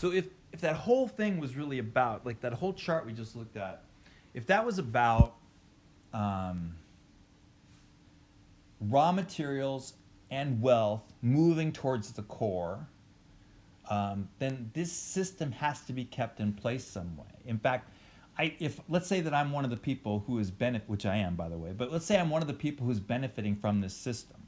So if that whole thing was really about, like that whole chart we just looked at, if that was about raw materials and wealth moving towards the core, then this system has to be kept in place some way. In fact, if let's say that I'm one of the people who is which I am, by the way, but let's say I'm one of the people who's benefiting from this system.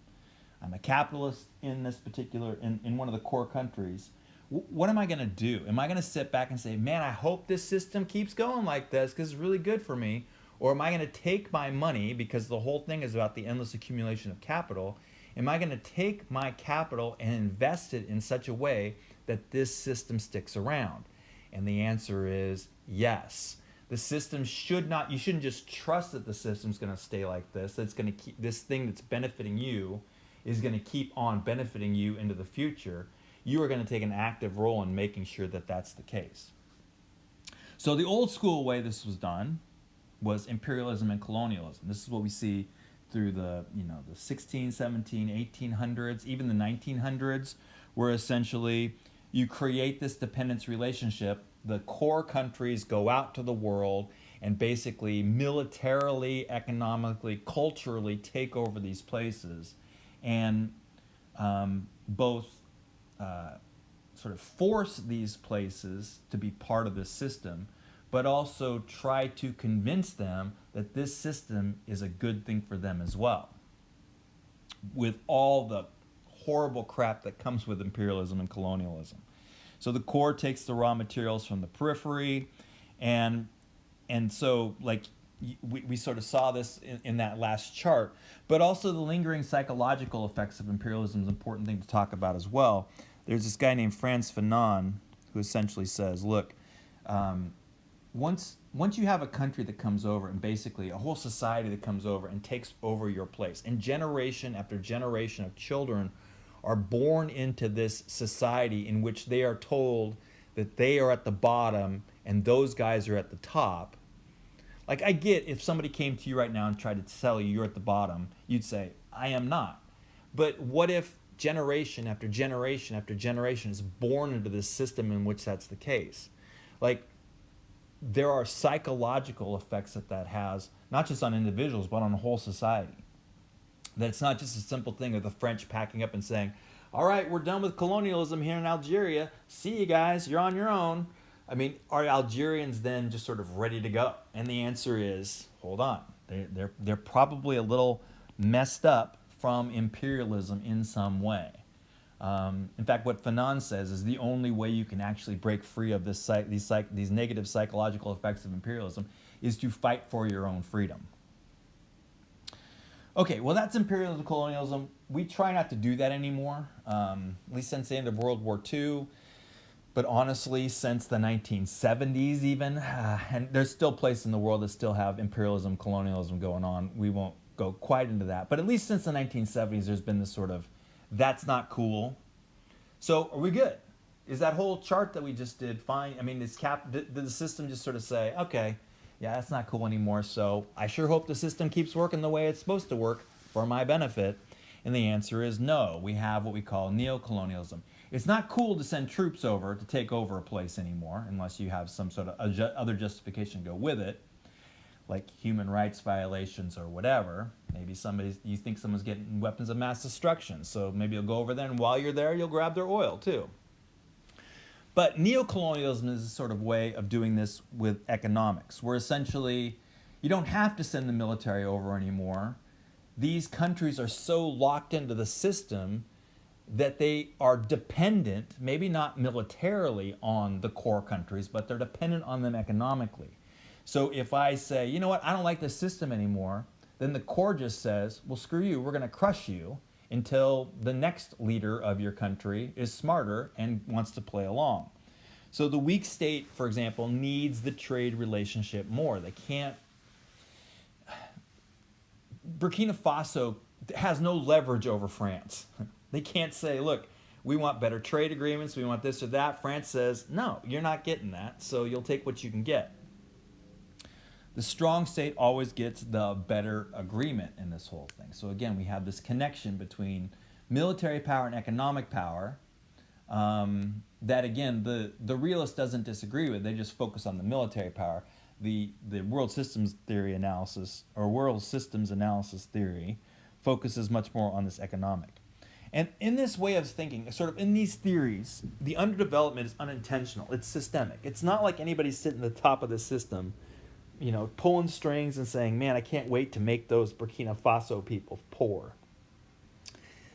I'm a capitalist in this particular, in one of the core countries. What am I going to do? Am I going to sit back and say, man, I hope this system keeps going like this because it's really good for me? Or am I going to take my money, because the whole thing is about the endless accumulation of capital, am I going to take my capital and invest it in such a way that this system sticks around? And the answer is yes. The system should not, you shouldn't just trust that the system's going to stay like this. It's going to keep, this thing that's benefiting you is going to keep on benefiting you into the future. You are going to take an active role in making sure that that's the case. So the old school way this was done was imperialism and colonialism. This is what we see through the 16, 17, 1800s, even the 1900s, where essentially you create this dependence relationship. The core countries go out to the world and basically militarily, economically, culturally take over these places, and both sort of force these places to be part of the system, but also try to convince them that this system is a good thing for them as well, with all the horrible crap that comes with imperialism and colonialism. So the core takes the raw materials from the periphery, and so like we sort of saw this in that last chart, but also the lingering psychological effects of imperialism is an important thing to talk about as well. There's this guy named Frantz Fanon who essentially says, look, once you have a country that comes over, and basically a whole society that comes over and takes over your place, and generation after generation of children are born into this society in which they are told that they are at the bottom and those guys are at the top. Like, I get if somebody came to you right now and tried to tell you you're at the bottom, you'd say, I am not. But what if generation after generation after generation is born into this system in which that's the case? Like, there are psychological effects that has, not just on individuals, but on a whole society. That it's not just a simple thing of the French packing up and saying, all right, we're done with colonialism here in Algeria. See you guys, you're on your own. I mean, are Algerians then just sort of ready to go? And the answer is, hold on. They're probably a little messed up from imperialism in some way. In fact, what Fanon says is the only way you can actually break free of these negative psychological effects of imperialism is to fight for your own freedom. Okay, well, that's imperialism and colonialism. We try not to do that anymore, at least since the end of World War II. But honestly, since the 1970s even, and there's still places in the world that still have imperialism, colonialism going on. We won't go quite into that. But at least since the 1970s, there's been this sort of, that's not cool. So are we good? Is that whole chart that we just did fine? I mean, did the system just sort of say, okay, yeah, that's not cool anymore, so I sure hope the system keeps working the way it's supposed to work for my benefit? And the answer is no. We have what we call neocolonialism. It's not cool to send troops over to take over a place anymore, unless you have some sort of other justification to go with it, like human rights violations or whatever. Maybe you think someone's getting weapons of mass destruction, so maybe you'll go over there, and while you're there, you'll grab their oil too. But neocolonialism is a sort of way of doing this with economics, where essentially you don't have to send the military over anymore. These countries are so locked into the system that they are dependent, maybe not militarily on the core countries, but they're dependent on them economically. So if I say, you know what, I don't like this system anymore, then the core just says, well, screw you, we're going to crush you until the next leader of your country is smarter and wants to play along. So the weak state, for example, needs the trade relationship more. They can't... Burkina Faso has no leverage over France. They can't say, look, we want better trade agreements, we want this or that. France says, no, you're not getting that, so you'll take what you can get. The strong state always gets the better agreement in this whole thing. So again, we have this connection between military power and economic power, that again the realist doesn't disagree with. They just focus on the military power. The world systems theory analysis, or world systems analysis theory, focuses much more on this economic. And in this way of thinking, sort of in these theories, the underdevelopment is unintentional. It's systemic. It's not like anybody's sitting at the top of the system, pulling strings and saying, man, I can't wait to make those Burkina Faso people poor.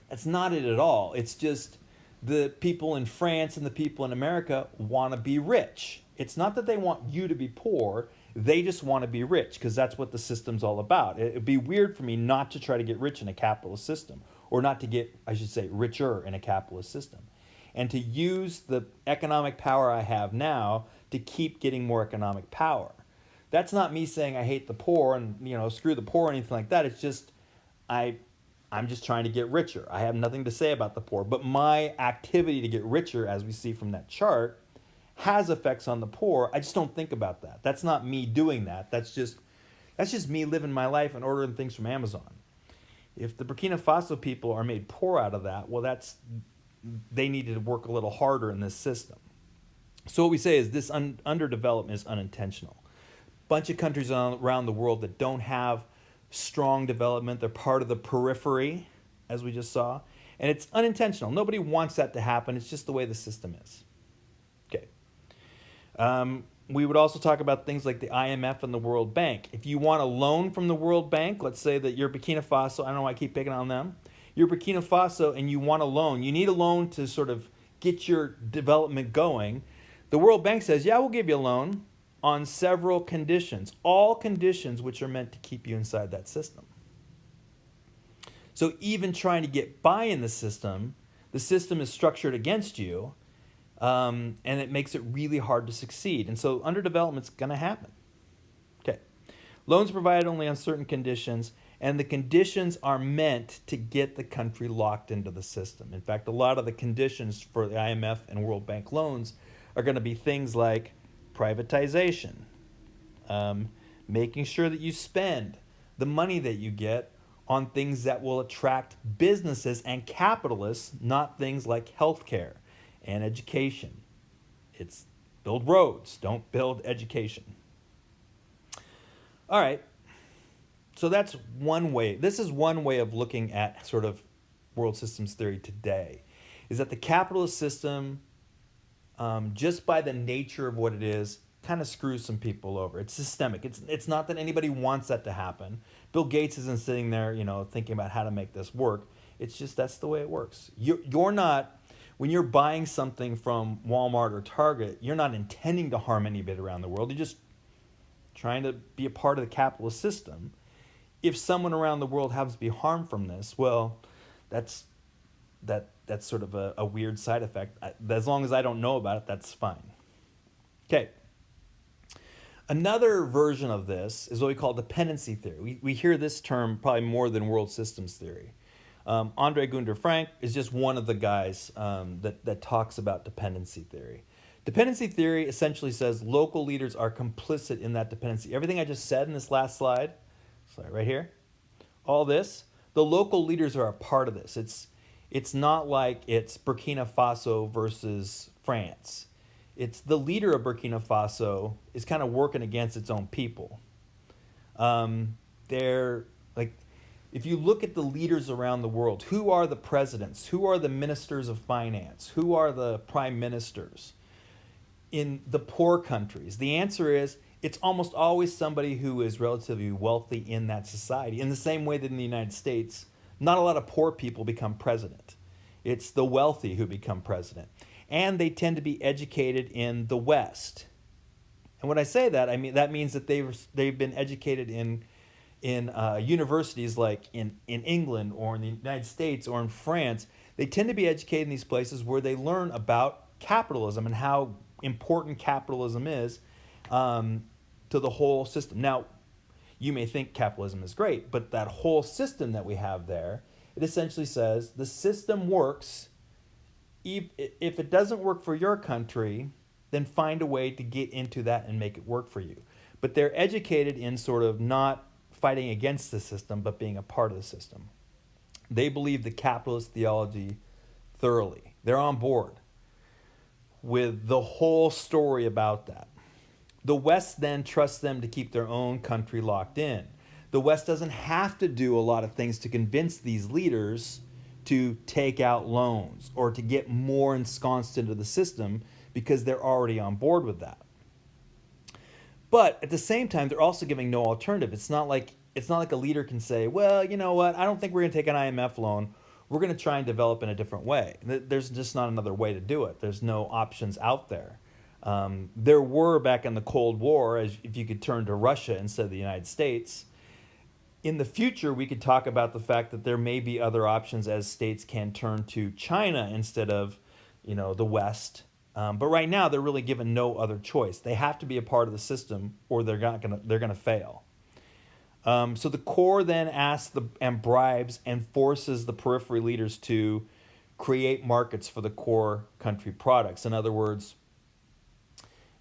That's not it at all. It's just the people in France and the people in America want to be rich. It's not that they want you to be poor. They just want to be rich because that's what the system's all about. It would be weird for me not to try to get rich in a capitalist system, or not to get, I should say, richer in a capitalist system, and to use the economic power I have now to keep getting more economic power. That's not me saying I hate the poor and screw the poor or anything like that. It's just I'm just trying to get richer. I have nothing to say about the poor, but my activity to get richer, as we see from that chart, has effects on the poor. I just don't think about that. That's not me doing that. That's just me living my life and ordering things from Amazon. If the Burkina Faso people are made poor out of that, well, they need to work a little harder in this system. So what we say is this underdevelopment is unintentional. Bunch of countries around the world that don't have strong development, they're part of the periphery, as we just saw, and it's unintentional. Nobody wants that to happen. It's just the way the system is. Okay. We would also talk about things like the IMF and the World Bank. If you want a loan from the World Bank, let's say that you're Burkina Faso, I don't know why I keep picking on them, you're Burkina Faso and you want a loan, you need a loan to sort of get your development going. The World Bank says, yeah, we'll give you a loan on several conditions, all conditions which are meant to keep you inside that system. So even trying to get by in the system is structured against you, and it makes it really hard to succeed. And so underdevelopment's going to happen. Okay. Loans provided only on certain conditions, and the conditions are meant to get the country locked into the system. In fact, a lot of the conditions for the IMF and World Bank loans are going to be things like privatization, making sure that you spend the money that you get on things that will attract businesses and capitalists, not things like healthcare and education. It's build roads, don't build education. All right, so that's one way. This is one way of looking at sort of world systems theory today, is that the capitalist system, just by the nature of what it is, kind of screws some people over. It's systemic. It's not that anybody wants that to happen. Bill Gates isn't sitting there, thinking about how to make this work. It's just that's the way it works. You're not, when you're buying something from Walmart or Target, you're not intending to harm anybody around the world. You're just trying to be a part of the capitalist system. If someone around the world happens to be harmed from this, well, that's sort of a weird side effect. As long as I don't know about it, that's fine. Okay. Another version of this is what we call dependency theory. We hear this term probably more than world systems theory. Andre Gunder Frank is just one of the guys that talks about dependency theory. Dependency theory essentially says local leaders are complicit in that dependency. Everything I just said in this last slide right here, all this, the local leaders are a part of this. It's not like it's Burkina Faso versus France. It's the leader of Burkina Faso is kind of working against its own people. They're like, if you look at the leaders around the world, who are the presidents? Who are the ministers of finance? Who are the prime ministers in the poor countries? The answer is it's almost always somebody who is relatively wealthy in that society. In the same way that in the United States, not a lot of poor people become president. It's the wealthy who become president. And they tend to be educated in the West. And when I say that, I mean that means that they've been educated in universities like in England or in the United States or in France. They tend to be educated in these places where they learn about capitalism and how important capitalism is to the whole system. Now, you may think capitalism is great, but that whole system that we have there, it essentially says the system works. If it doesn't work for your country, then find a way to get into that and make it work for you. But they're educated in sort of not fighting against the system, but being a part of the system. They believe the capitalist theology thoroughly. They're on board. with the whole story about that. The West then trusts them to keep their own country locked in. The West doesn't have to do a lot of things to convince these leaders to take out loans or to get more ensconced into the system because they're already on board with that. But at the same time, they're also giving no alternative. It's not like a leader can say, well, you know what, I don't think we're going to take an IMF loan. We're going to try and develop in a different way. There's just not another way to do it. There's no options out there. There were back in the Cold War, if you could turn to Russia instead of the United States. In the future, we could talk about the fact that there may be other options as states can turn to China instead of, the West. But right now, they're really given no other choice. They have to be a part of the system, or they're gonna fail. So the core then asks and bribes and forces the periphery leaders to create markets for the core country products. In other words,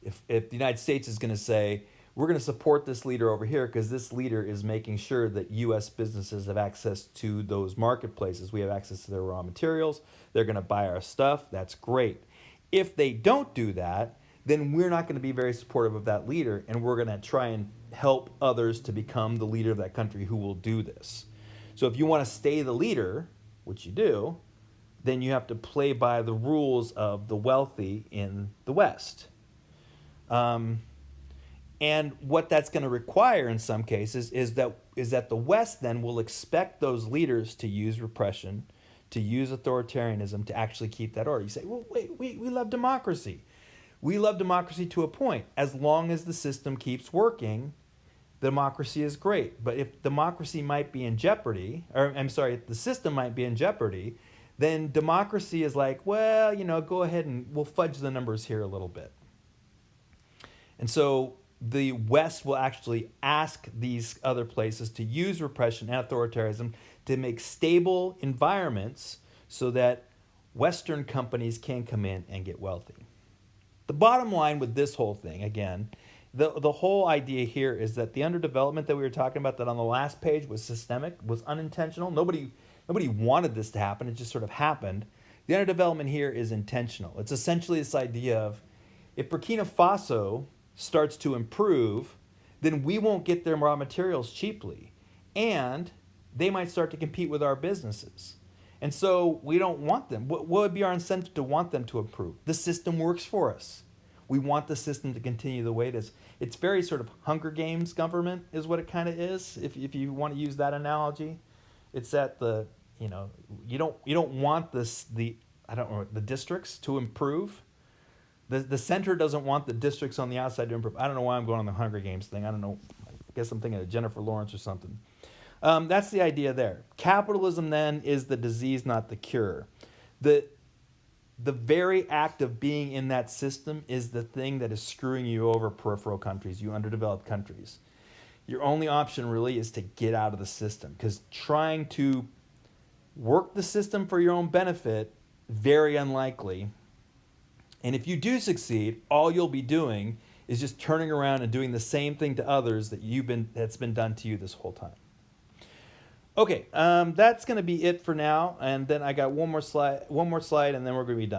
if the United States is going to say, we're going to support this leader over here because this leader is making sure that U.S. businesses have access to those marketplaces. We have access to their raw materials. They're going to buy our stuff. That's great. If they don't do that, then we're not going to be very supportive of that leader, and we're going to try and help others to become the leader of that country who will do this. So if you want to stay the leader, which you do, then you have to play by the rules of the wealthy in the West. And what that's going to require in some cases is that the West then will expect those leaders to use repression, to use authoritarianism to actually keep that order. You say, well, wait, we love democracy. We love democracy to a point. As long as the system keeps working, democracy is great. But if democracy might be in jeopardy, if the system might be in jeopardy, then democracy is like, well, go ahead and we'll fudge the numbers here a little bit. And so the West will actually ask these other places to use repression and authoritarianism to make stable environments so that Western companies can come in and get wealthy. The bottom line with this whole thing, again, the whole idea here is that the underdevelopment that we were talking about that on the last page was systemic, was unintentional. Nobody wanted this to happen. It just sort of happened. The underdevelopment here is intentional. It's essentially this idea of if Burkina Faso starts to improve, then we won't get their raw materials cheaply. And they might start to compete with our businesses. And so we don't want them. What would be our incentive to want them to improve? The system works for us. We want the system to continue the way it is. It's very sort of Hunger Games government is what it kind of is, if you want to use that analogy. It's that you don't want the districts to improve. The center doesn't want the districts on the outside to improve. I don't know why I'm going on the Hunger Games thing. I don't know. I guess I'm thinking of Jennifer Lawrence or something. That's the idea there. Capitalism then is the disease, not the cure. The very act of being in that system is the thing that is screwing you over, peripheral countries, you underdeveloped countries. Your only option really is to get out of the system, because trying to work the system for your own benefit, very unlikely. And if you do succeed, all you'll be doing is just turning around and doing the same thing to others that's been done to you this whole time. Okay, that's going to be it for now, and then I got one more slide, and then we're going to be done.